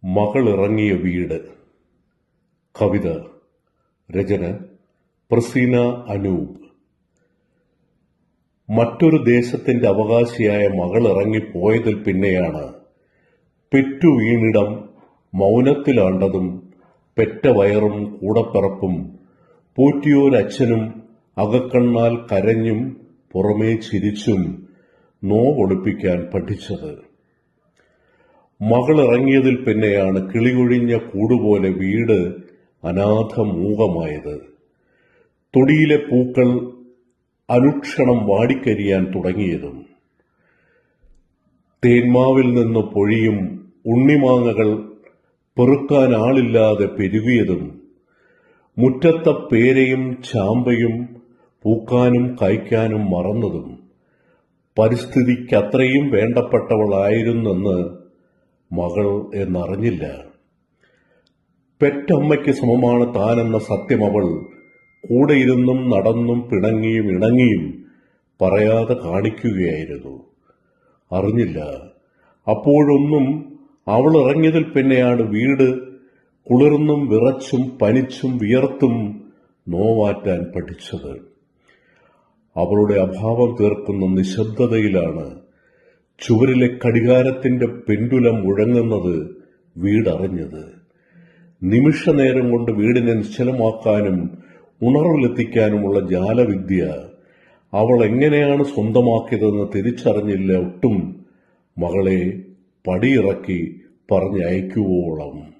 മകളിറങ്ങിയ വീട്. കവിത. രചന പ്രസീന അനൂപ്. മറ്റൊരു ദേശത്തിന്റെ അവകാശിയായ മകളിറങ്ങിപ്പോയതിൽ പിന്നെയാണ് പെറ്റു വീണിടം മൗനത്തിലാണ്ടതും പെറ്റ വയറും കൂടപ്പിറപ്പും പോറ്റിയോരച്ഛനും അകക്കണ്ണാൽ കരഞ്ഞും പുറമേ ചിരിച്ചും നോവൊളിപ്പിക്കാൻ പഠിച്ചത്. മകളിറങ്ങിയതിൽ പിന്നെയാണ് കിളിയൊഴിഞ്ഞ കൂടുപോലെ വീട് അനാഥമൂകമായത്. തൊടിയിലെ പൂക്കൾ അനുക്ഷണം വാടിക്കരിയാൻ തുടങ്ങിയതും തേന്മാവിൽ നിന്ന് പൊഴിയും ഉണ്ണിമാങ്ങകൾ പെറുക്കാൻ ആളില്ലാതെ പെരുകിയതും മുറ്റത്തെ പേരയും ചാമ്പയും പൂക്കാനും കായ്ക്കാനും മറന്നതും പരിസ്ഥിതിക്കത്രയും വേണ്ടപ്പെട്ടവളായിരുന്നെന്ന് മകൾ എന്നറിഞ്ഞില്ല. പെറ്റമ്മയ്ക്ക് സമമാണ് താനെന്ന സത്യം അവൾ കൂടെയിരുന്നും നടന്നും പിണങ്ങിയും ഇണങ്ങിയും പറയാതെ കാണിക്കുകയായിരുന്നു. അറിഞ്ഞില്ല. അപ്പോഴൊന്നും അവൾ ഇറങ്ങിയതിൽ പിന്നെയാണ് വീട് കുളിർന്നും വിറച്ചും പനിച്ചും വിയർത്തും നോവാറ്റാൻ പഠിച്ചത്. അവളുടെ അഭാവം തീർക്കുന്ന നിശബ്ദതയിലാണ് ചുവരിലെ കടികാരത്തിന്റെ പെൻഡുലം മുഴങ്ങുന്നത് വീടറിഞ്ഞത്. നിമിഷനേരം കൊണ്ട് വീടിനെ നിശ്ചലമാക്കാനും ഉണർവിലെത്തിക്കാനുമുള്ള ജാലവിദ്യ അവൾ എങ്ങനെയാണ് സ്വന്തമാക്കിയതെന്ന് തിരിച്ചറിഞ്ഞില്ല ഒട്ടും. മകളെ പടിയിറക്കി പറഞ്ഞയക്കുവോളം.